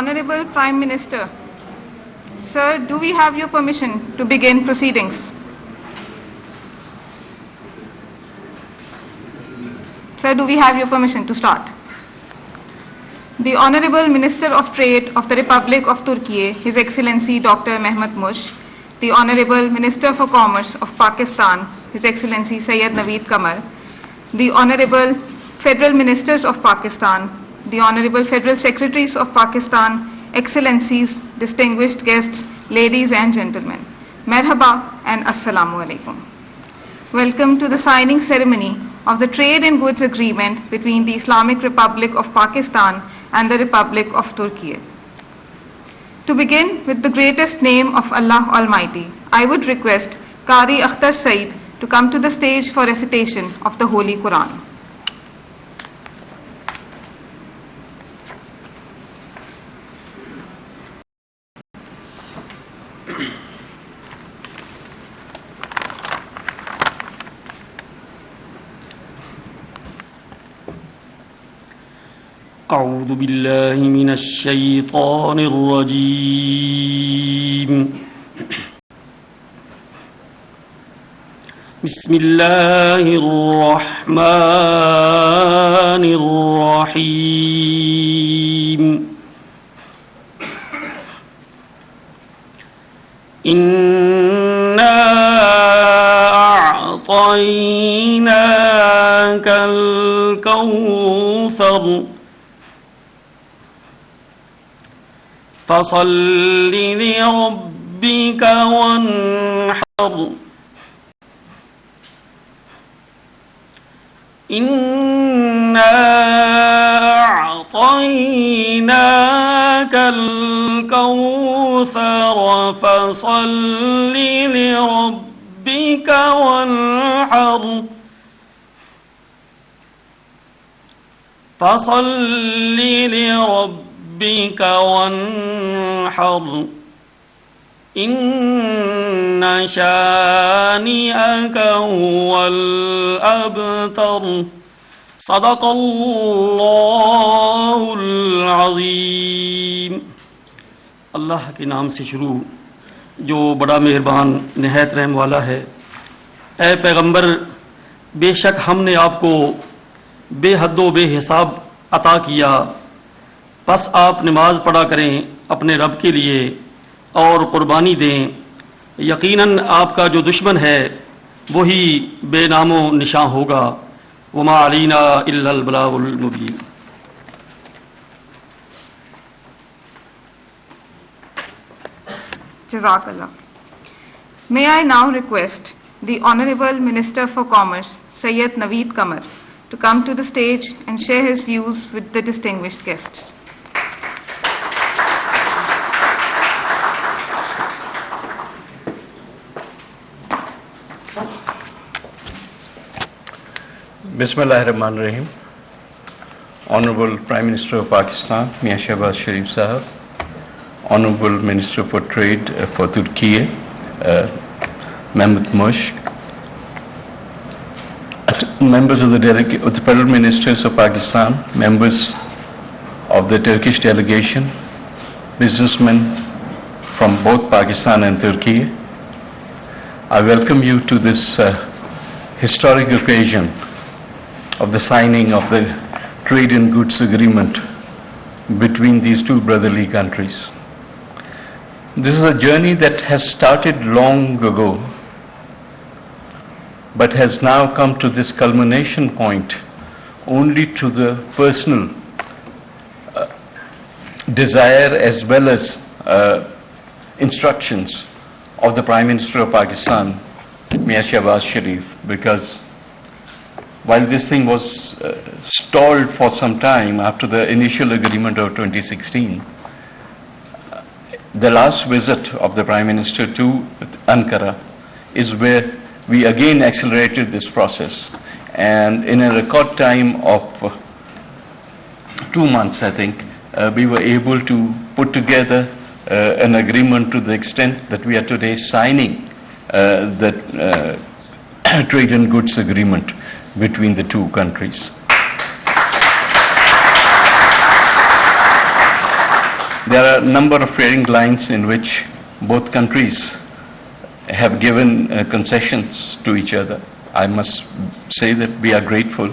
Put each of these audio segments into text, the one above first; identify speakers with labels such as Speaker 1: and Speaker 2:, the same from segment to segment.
Speaker 1: Honorable Prime Minister, Sir, do we have your permission to begin proceedings? Sir, do we have your permission to start? The Honorable Minister of Trade of the Republic of Turkey, His Excellency Dr. Mehmet Mush, the Honorable Minister for Commerce of Pakistan, His Excellency Syed Naveed Qamar, the Honorable Federal Ministers of Pakistan, the Honorable Federal Secretaries of Pakistan, Excellencies, distinguished guests, ladies and gentlemen, Merhaba and Assalamu Alaikum. Welcome to the signing ceremony of the Trade in Goods Agreement between the Islamic Republic of Pakistan and the Republic of Turkey. To begin with the greatest name of Allah Almighty, I would request Qari Akhtar Saeed to come to the stage for recitation of the Holy Quran.
Speaker 2: أعوذ بالله من الشيطان الرجيم بسم الله الرحمن الرحيم إنا أعطيناك الكوثر فصل لربك وانحر إنا أعطيناك الكوثر فصل لربك وانحر فصل لربك وانحر إن شانئك هو الأبتر صدق الله العظيم. اللہ کے نام سے شروع جو بڑا مہربان نہایت رحم والا ہے. اے پیغمبر، بے شک ہم نے آپ کو بے حد و بے حساب عطا کیا، بس آپ نماز پڑھا کریں اپنے رب کے لیے اور قربانی دیں. یقیناً آپ کا جو دشمن ہے وہی بے نام و نشاں ہوگا. وما علینا الا البلاغ المبین.
Speaker 1: Jazakallah. May I now request the Honorable Minister for Commerce, Syed Naveed Qamar, to come to the stage and share his views with the distinguished guests.
Speaker 3: Bismillahirrahmanirrahim. Honorable Prime Minister of Pakistan, Mian Shehbaz Sharif Sahab, Honorable Minister for Trade for Turkey, Mehmet Mush, members of the Federal Ministers of Pakistan, members of the Turkish delegation, businessmen from both Pakistan and Turkey, I welcome you to this historic occasion of the signing of the Trade in Goods Agreement between these two brotherly countries. This is a journey that has started long ago, but has now come to this culmination point only to the personal desire as well as instructions of the Prime Minister of Pakistan, Mian Shehbaz Sharif, because while this thing was stalled for some time after the initial agreement of 2016, the last visit of the Prime Minister to Ankara is where we again accelerated this process, and in a record time of 2 months, I think, we were able to put together an agreement to the extent that we are today signing the Trade and Goods Agreement between the two countries. there are a number of trading lines in which both countries have given concessions to each other. I must say that we are grateful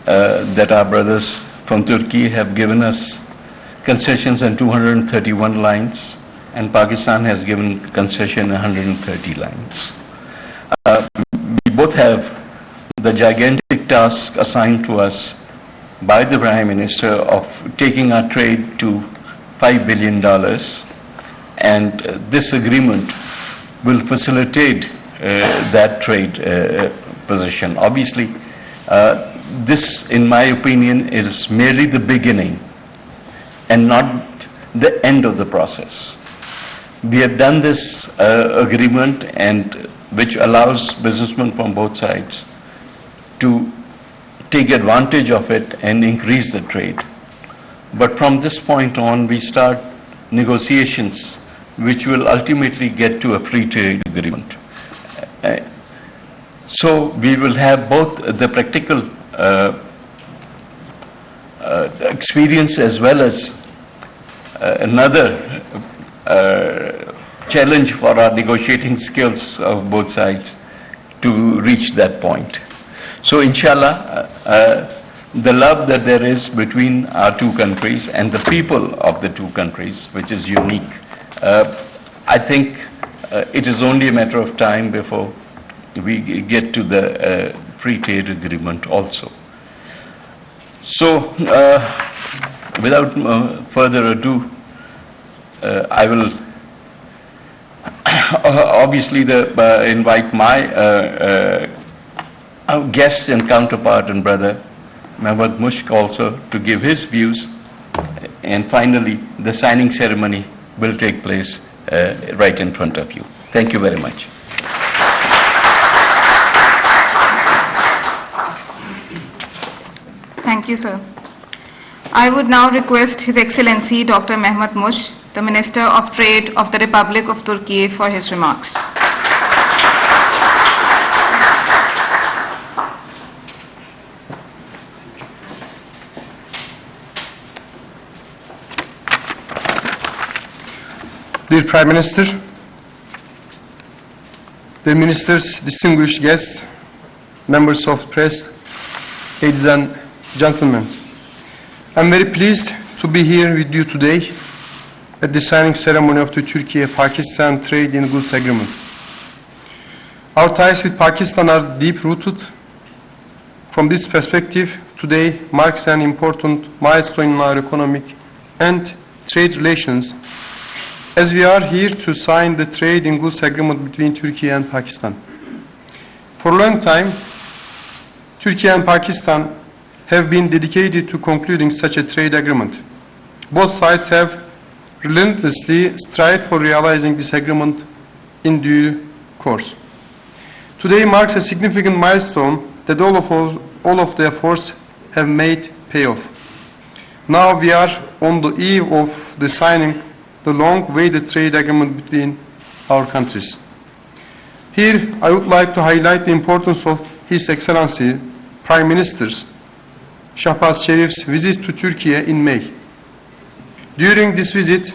Speaker 3: that our brothers from Turkey have given us concessions on 231 lines, and Pakistan has given concession 130 lines. We both have the gigantic task assigned to us by the Prime Minister of taking our trade to $5 billion, and this agreement will facilitate that trade position. Obviously, this, in my opinion, is merely the beginning and not the end of the process. We have done this agreement, and which allows businessmen from both sides to take advantage of it and increase the trade. But from this point on, we start negotiations which will ultimately get to a free trade agreement. So we will have both the practical experience as well as another challenge for our negotiating skills of both sides to reach that point. So inshallah, the love that there is between our two countries and the people of the two countries, which is unique, I think it is only a matter of time before we get to the free trade agreement also. So without further ado, I will obviously invite my guest and counterpart and brother Mehmet Mushk also to give his views, and finally the signing ceremony will take place right in front of you. Thank you very much.
Speaker 1: Thank you, sir. I would now request His Excellency Dr. Mehmet Mush, the Minister of Trade of the Republic of Turkey, for his remarks.
Speaker 4: Dear Prime Minister, dear Ministers, distinguished guests, members of the press, ladies and gentlemen, I'm very pleased to be here with you today at the signing ceremony of the Turkey-Pakistan Trade in Goods Agreement. Our ties with Pakistan are deep-rooted. From this perspective, today marks an important milestone in our economic and trade relations, as we are here to sign the trade in goods agreement between Turkey and Pakistan. For a long time, Turkey and Pakistan have been dedicated to concluding such a trade agreement. Both sides have relentlessly strived for realizing this agreement in due course. Today marks a significant milestone that all of the efforts have made pay off. Now we are on the eve of the signing the long-awaited trade agreement between our countries. Here, I would like to highlight the importance of His Excellency Prime Minister Shahbaz Sharif's visit to Turkey in May. During this visit,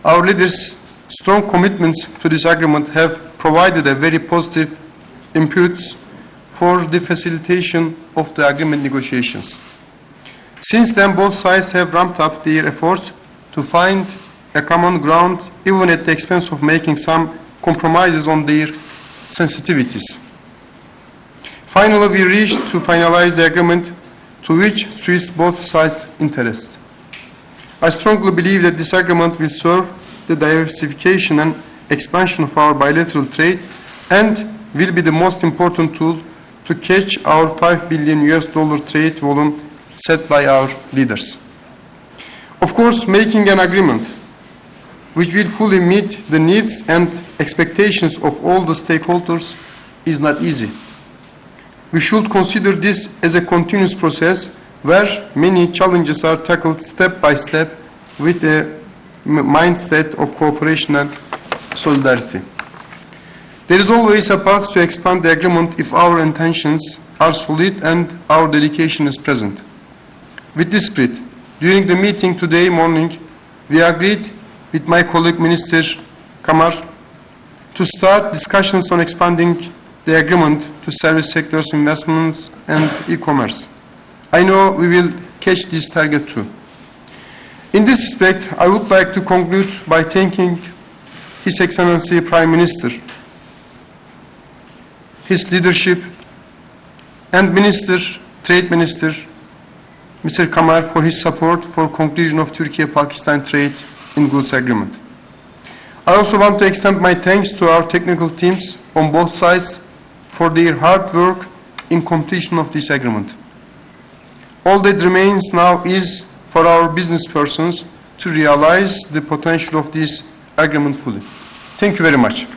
Speaker 4: our leaders' strong commitments to this agreement have provided a very positive impetus for the facilitation of the agreement negotiations. Since then, both sides have ramped up their efforts to find a common ground, even at the expense of making some compromises on their sensitivities. Finally, we reached to finalize the agreement to which suits both sides' interests. I strongly believe that this agreement will serve the diversification and expansion of our bilateral trade and will be the most important tool to catch our $5 billion trade volume set by our leaders. Of course, making an agreement which will fully meet the needs and expectations of all the stakeholders is not easy. We should consider this as a continuous process where many challenges are tackled step by step with a mindset of cooperation and solidarity. There is always a path to expand the agreement if our intentions are solid and our dedication is present. With this spirit, during the meeting today morning, we agreed with my colleague Minister Kamar to start discussions on expanding the agreement to service sectors, investments and e-commerce. I know we will catch this target too. In this respect, I would like to conclude by thanking His Excellency Prime Minister, his leadership, and Trade Minister, Mr. Kamar, for his support for conclusion of Turkey-Pakistan trade in goods agreement. I also want to extend my thanks to our technical teams on both sides for their hard work in completion of this agreement. All that remains now is for our business persons to realize the potential of this agreement fully. Thank you very much.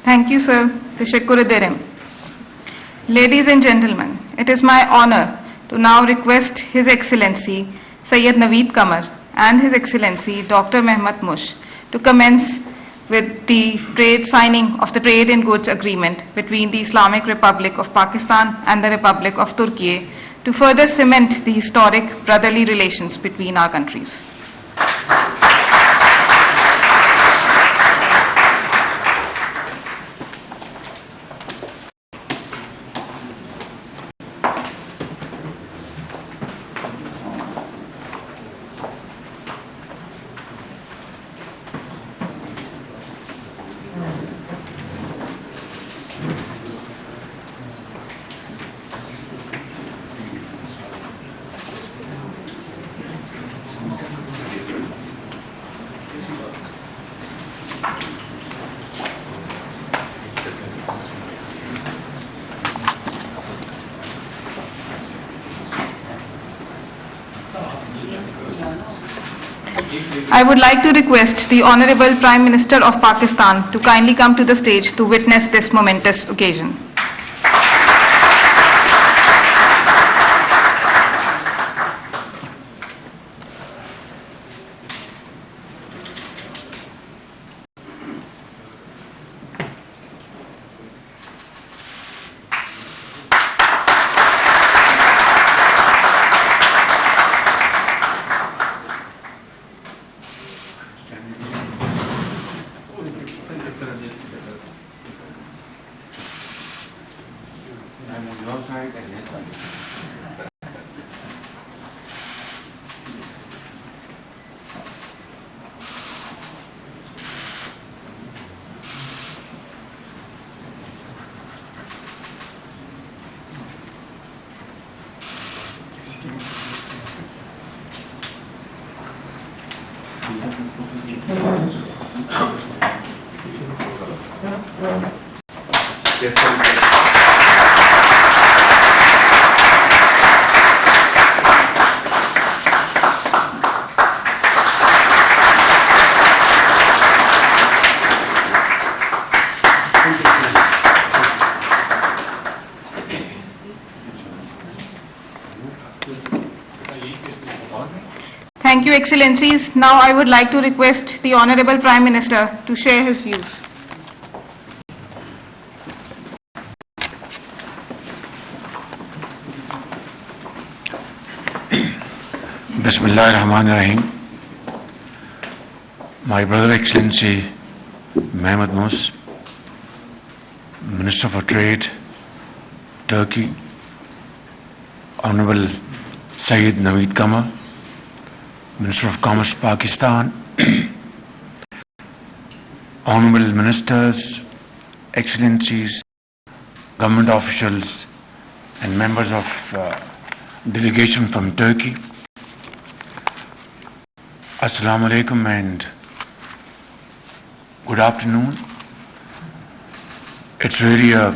Speaker 1: Thank you, sir. Teşekkür ederim. Ladies and gentlemen, it is my honor to now request His Excellency Sayyid Naveed Kamar and His Excellency Dr. Mehmet Mush to commence with the signing of the Trade in Goods Agreement between the Islamic Republic of Pakistan and the Republic of Turkey to further cement the historic brotherly relations between our countries. I would like to request the Honorable Prime Minister of Pakistan to kindly come to the stage to witness this momentous occasion. Thank you, Excellencies. Now I would like to request the Honorable Prime Minister to share his views.
Speaker 5: Bismillah ar-Rahman ar-Rahim. My brother Excellency Mehmet Mush, Minister for Trade, Turkey, Honorable Sayyid Naveed Kamar, Minister of Commerce, Pakistan, Honorable Ministers, Excellencies, government officials, and members of delegation from Turkey. Assalamu alaikum and good afternoon. It's really a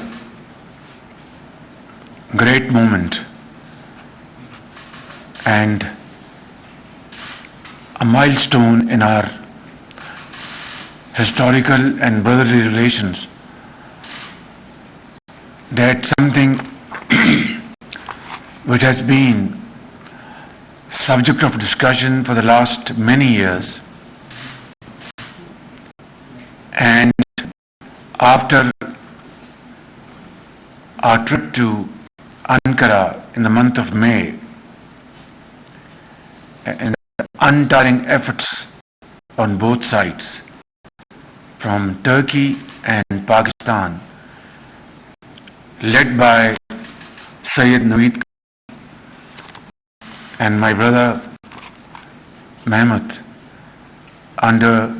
Speaker 5: great moment and a milestone in our historical and brotherly relations, that something which has been subject of discussion for the last many years, and after our trip to Ankara in the month of May, and untiring efforts on both sides, from Turkey and Pakistan, led by Sayyid Naveed and my brother Mehmet, under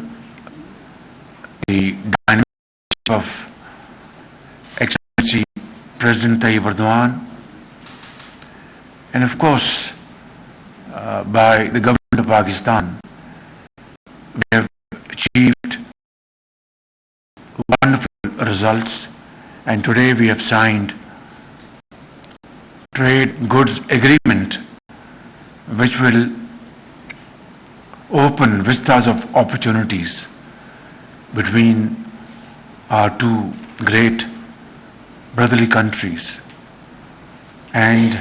Speaker 5: the dynamics of Excellency President Tayyip Erdogan, and of course by the government of Pakistan, we have achieved wonderful results, and today we have signed trade goods agreement which will open vistas of opportunities between our two great brotherly countries, and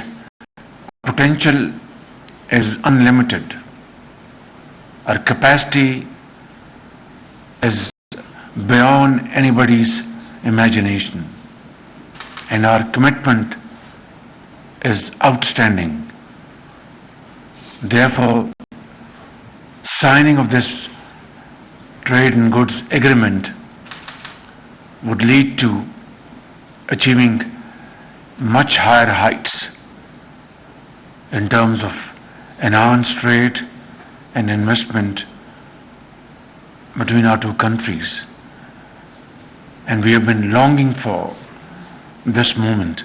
Speaker 5: potential is unlimited. Our capacity is beyond anybody's imagination, and our commitment is outstanding. Therefore, signing of this trade and goods agreement would lead to achieving much higher heights in terms of enhanced trade and investment between our two countries. And we have been longing for this moment.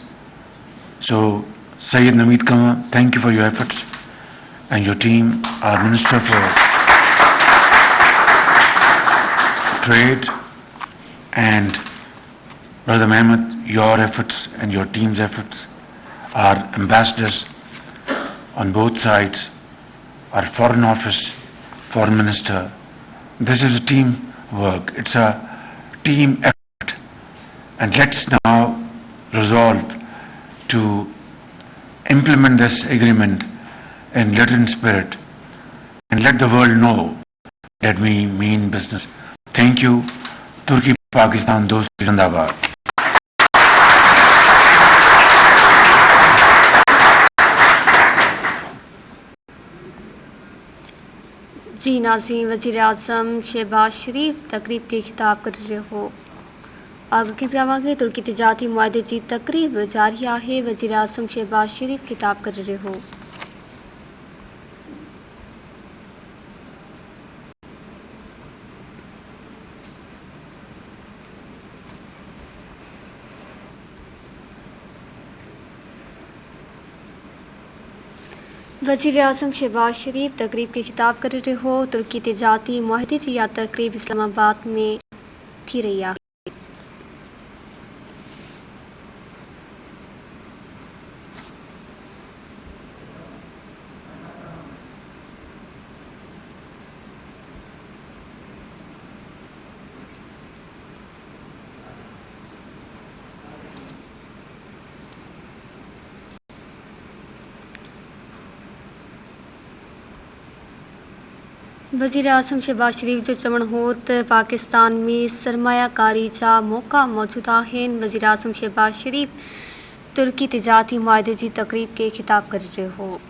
Speaker 5: So, Sayyid Naveed Kama, thank you for your efforts, and your team, our Minister for Trade, and Brother Mehmet, your efforts and your team's efforts, our ambassadors on both sides, our Foreign Office, Foreign Minister. This is a team work, it's a team effort, and let's now resolve to implement this agreement in Latin spirit and let the world know that we mean business. Thank you. Turkey, Pakistan, Dosti Zindabad.
Speaker 6: जी नाज़रीन, वज़ीर आज़म शहबाज शरीफ तकरीब के खिताब कर रहे हो। आगे के पियावांगे तुर्की तिजारती मुआहदे जी तकरीब जारी है। वज़ीर आज़म शहबाज शरीफ खिताब कर रहे हो। वज़ीर आज़म शहबाज शरीफ तकरीब के खिताब कर रहे हो। तुर्की तिजारती मुआहदे जी या तकरीब इस्लामाबाद में थी रही है। वज़ीर आज़म शहबाज शरीफ जो चवण हो त पाकिस्तान में सरमायाकारी जा मौक़ा मौजूद आहिनि। वज़ीर आज़म शहबाज शरीफ तुर्की तिजारती मुआहदे जी तकरीब के खिताब कर रहे हो।